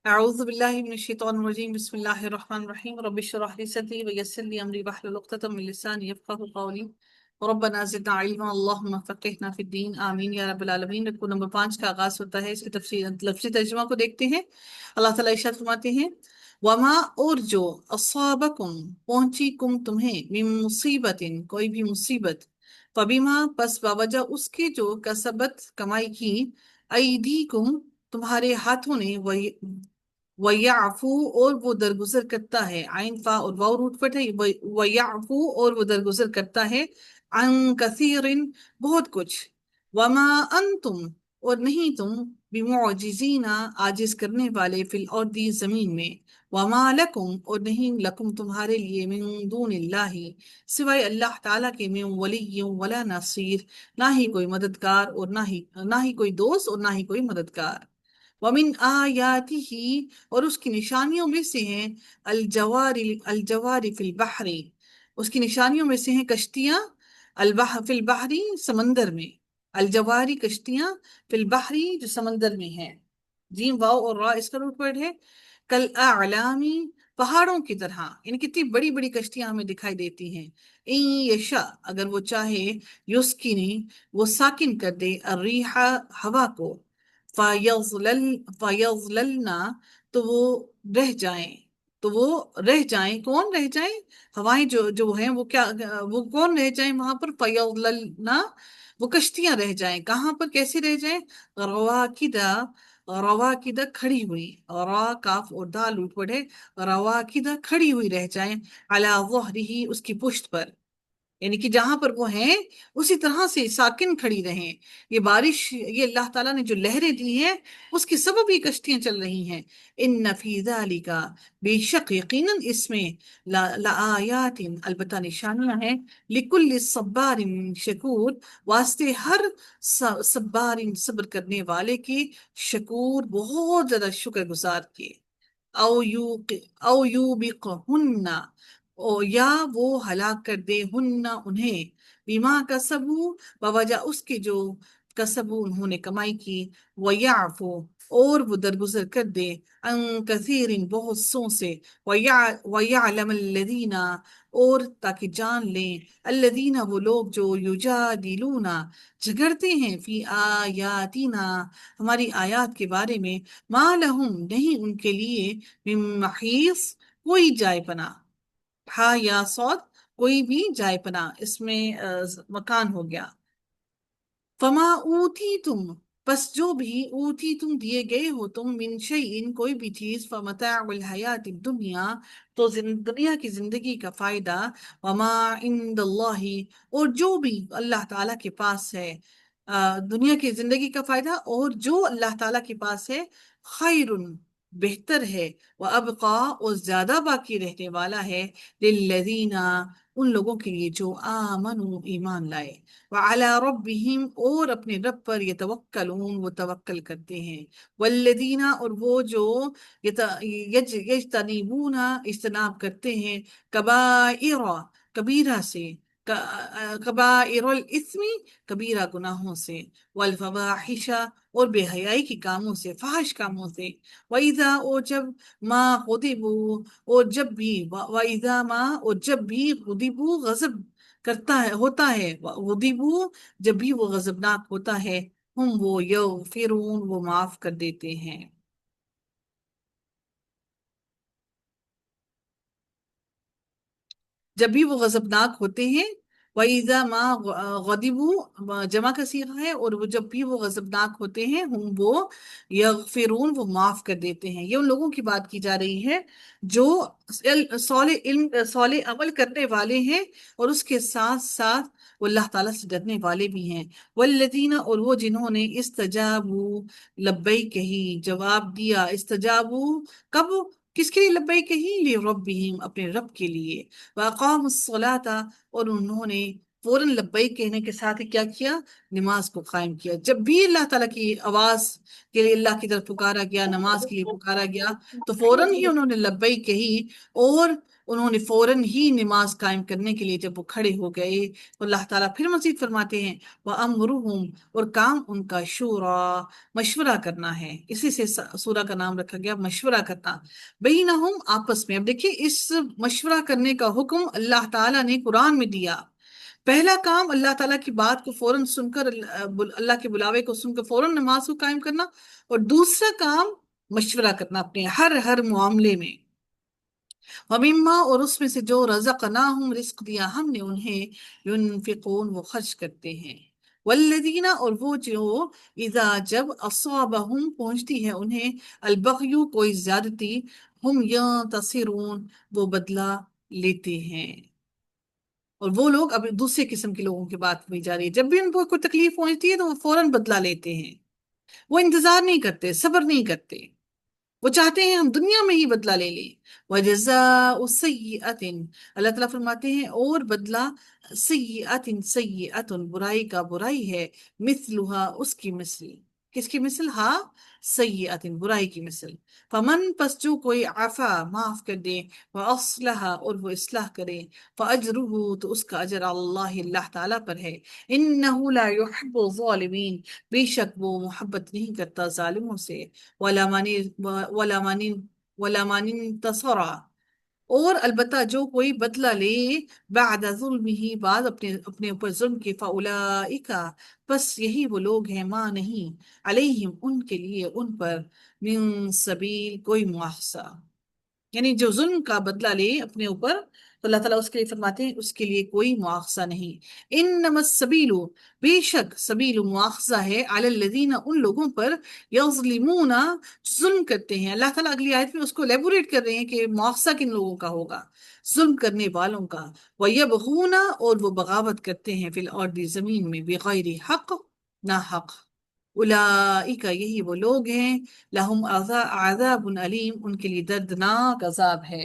أعوذ بالله من الشيطان الرجيم بسم الله الرحمن الرحيم رب اشرح لي صدري ويسر لي أمري واحلل عقدة من لساني يفقهوا قولي ربنا زدنا علما اللهم فقهنا في الدين آمین یا رب العالمین۔ رکوع نمبر 5 کا آغاز ہوتا ہے، اس کی تفسیر لفظی ترجمہ کو دیکھتے ہیں۔ اللہ تعالیٰ ارشاد فرماتے ہیں وما اور جو اصابکم پہنچی کم تمہیں من مصیبت کوئی بھی مصیبت فبما پس باوجہ اس کے جو کسبت کمائی کی ایدیکم تمہارے ہاتھوں نے وَيَعْفُو اور وہ درگزر کرتا ہے، عین فا اور واو روٹ پٹ ہے، وَيَعْفُو اور وہ درگزر کرتا ہے، عن کثیر بہت کچھ، وما انتم اور نہیں تم بمعجزین عاجز کرنے والے فی الارض زمین میں، وما لکم اور نہیں لکم تمہارے لیے من دون اللہ سوائے اللہ تعالیٰ کے من ولی ولا نصیر نہ ہی کوئی مددگار اور نہ ہی کوئی دوست اور نہ ہی کوئی مددگار۔ وَمِنْ آیَاتِهِ اور اس کی نشانیوں میں سے ہیں الجوار فی البحر، اس کی نشانیوں میں سے ہیں کشتیاں فی البحر سمندر میں، الجواری کشتیاں فی البحر جو سمندر میں ہیں، جیم واو اور را اس کا روٹ ورڈ ہے، کل اعلامی پہاڑوں کی طرح، یعنی کتنی بڑی بڑی کشتیاں ہمیں دکھائی دیتی ہیں، ان یشاء اگر وہ چاہے، یسکنی وہ ساکن کر دے، الریح ہوا کو، فَيَظْلَلْنَا تو وہ رہ جائیں، کون رہ جائیں؟ ہوائیں جو ہیں وہ کیا، وہ کون رہ جائیں وہاں پر؟ فَيَظْلَلْنَا وہ کشتیاں رہ جائیں، کہاں پر کیسے رہ جائیں؟ رواکدہ کھڑی ہوئی، را کاف اور دال روٹ پڑے، رواکدہ کھڑی ہوئی رہ جائیں، علی ظہرہ اس کی پشت پر، یعنی کہ جہاں پر وہ ہیں اسی طرح سے ساکن کھڑی رہیں۔ یہ بارش، یہ اللہ تعالیٰ نے جو لہریں دی ہیں اس کے سبب یہ کشتیاں چل رہی ہیں۔ ان فی ذالک بے شک یقیناً اس میں لآیات البتہ نشانیاں ہیں، لکل صبار شکور واسطے ہر صبار صبر کرنے والے کے، شکور بہت زیادہ شکر گزار کے، او یوبقہن یا وہ ہلاک کر دے ہن انہیں، بیما کسبو بوجہ اس کے جو کسبو انہوں نے کمائی کی، ویعفو اور وہ درگزر کر دے، ان کثیر بہت سو سے، ویعلم الذین اور تاکہ جان لیں، الذین وہ لوگ جو یجادلون جھگڑتے ہیں، فی آیاتنا ہماری آیات کے بارے میں، ما لہم نہیں ان کے لیے من محیص کوئی جائے پناہ، ہا یا صاد کوئی بھی جائے پناہ، اس میں مکان ہو گیا۔ فما اوتی تم پس جو بھی اوتی تم دیے گئے ہو تم، من شیئن کوئی بھی چیز، فمتاع الحیات الدنیا تو دنیا کی زندگی کا فائدہ، وما عند اللہ اور جو بھی اللہ تعالیٰ کے پاس ہے، دنیا کی زندگی کا فائدہ اور جو اللہ تعالیٰ کے پاس ہے، خیر بہتر ہے، وَأَبْقَى اور زیادہ باقی رہنے والا ہے، لِلَّذِينَ ان لوگوں کے لیے جو آمنوا ایمان لائے، وَعَلَىٰ رَبِّهِمْ اور اپنے رب پر يتوکلون وہ توکل کرتے ہیں، وَالَّذِينَ اور وہ جو یجتنبون اجتناب کرتے ہیں، کبائر کبیرہ سے، کبائر الاثم کبیرہ گناہوں سے، والفواحش اور بے حیائی کے کاموں سے، فحش کاموں سے، وَإِذَا اور جب ما غضبوا اور جب بھی، وَإِذَا ما اور جب بھی غضبوا غضب کرتا ہے ہوتا ہے، غضبوا جب بھی وہ غضبناک ہوتا ہے، ہم وہ یغفرون وہ معاف کر دیتے ہیں۔ جب بھی وہ غضبناک ہوتے ہیں، وَإِذَا مَا غَضِبُوا جمع کا صیغہ ہے، اور وہ جب بھی وہ غضبناک ہوتے ہیں، ہم وہ یغفرون وہ معاف کر دیتے ہیں۔ یہ ان لوگوں کی بات کی جا رہی ہے جو صالح عمل کرنے والے ہیں اور اس کے ساتھ ساتھ وہ اللہ تعالیٰ سے ڈرنے والے بھی ہیں۔ والذین اور وہ جنہوں نے استجابوا لبیک کہی، جواب دیا، استجابوا کب، کس کے لیے لبیک کہی؟ لربہم اپنے رب کے لیے، وَأَقَامُوا الصَّلَاةَ اور انہوں نے فوراً لبیک کہنے کے ساتھ ہی کیا کیا؟ نماز کو قائم کیا. جب بھی اللہ تعالیٰ کی آواز کے لیے اللہ کی طرف پکارا گیا، نماز کے لیے پکارا گیا، تو فوراً ہی انہوں نے لبیک کہی، اور انہوں نے فوراً ہی نماز قائم کرنے کے لیے جب وہ کھڑے ہو گئے تو اللہ تعالیٰ پھر مزید فرماتے ہیں وَأَمْرُهُمْ، اور کام ان کا شورا، مشورہ کرنا ہے. اسی سے سورہ کا نام رکھا گیا، مشورہ کرنا. بینہم، آپس میں. اب دیکھیے اس مشورہ کرنے کا حکم اللہ تعالیٰ نے قرآن میں دیا. پہلا کام اللہ تعالیٰ کی بات کو فوراً سن کر، اللہ کے بلاوے کو سن کر فوراً نماز کو قائم کرنا، اور دوسرا کام مشورہ کرنا اپنے ہر معاملے میں. وَمِمَّا، اور اس میں سے جو رزقناہم، رزق دیا ہم نے انہیں، ينفقون، وہ خرچ کرتے ہیں. والذین، اور وہ جو اذا، جب اصابہم، پہنچتی ہے انہیں، البغی، کوئی زیادتی، ہم ینتصرون، وہ بدلہ لیتے ہیں. اور وہ لوگ اب دوسرے قسم کے لوگوں کی بات ہوئی جا رہی ہے، جب بھی ان کو کوئی تکلیف پہنچتی ہے تو وہ فوراً بدلہ لیتے ہیں. وہ انتظار نہیں کرتے، صبر نہیں کرتے، وہ چاہتے ہیں ہم دنیا میں ہی بدلہ لے لیں. وَجَزَاءُ سَيِّئَةٍ، اللہ تعالیٰ فرماتے ہیں اور بدلہ سیئۃ، سیئۃ، برائی کا برائی ہے، مثلها، اس کی مثل. کس کی مثل؟ ہاں، سیئۃ، برائی کی مثل. فمن، پس جو کوئی عفا، معاف کر دے، وَأَصْلَحَ، اور وہ اصلاح کرے، فَأَجْرُهُ، تو اس کا اجر اللہ، اللہ تعالیٰ پر ہے. إِنَّهُ لَا يُحِبُّ الظَّالِمِينَ، بے شک وہ محبت نہیں کرتا ظالموں سے. وَلَا مَنِ وَلَا مَنِ وَلَا مَنِ انتَصَرَ، اور البتہ جو کوئی بدلہ لے، بعد ظلمہ، بعد اپنے اوپر ظلم کے، فَأُولَئِکَ، بس یہی وہ لوگ ہیں، ماں نہیں، علیہم، ان کے لیے، ان پر، من سبیل، کوئی مواخذہ. یعنی جو ظلم کا بدلہ لے اپنے اوپر، تو اللہ تعالیٰ اس کے لیے فرماتے ہیں اس کے لیے کوئی مواخذہ نہیں. انما السبیل، بے شک سبیل مواخذہ ہے، علی الذین، ان لوگوں پر، یظلمون، ظلم کرتے ہیں. اللہ تعالیٰ اگلی آیت میں اس کو لیبوریٹ کر رہے ہیں کہ مواخذہ کن لوگوں کا ہوگا؟ ظلم کرنے والوں کا. وَيَبْغُونَ، اور وہ بغاوت کرتے ہیں، فی الارض، زمین میں، بغیر حق، نہ حق. اولئک، یہی وہ لوگ ہیں، لہم عذاب علیم، ان کے لیے دردناک عذاب ہے.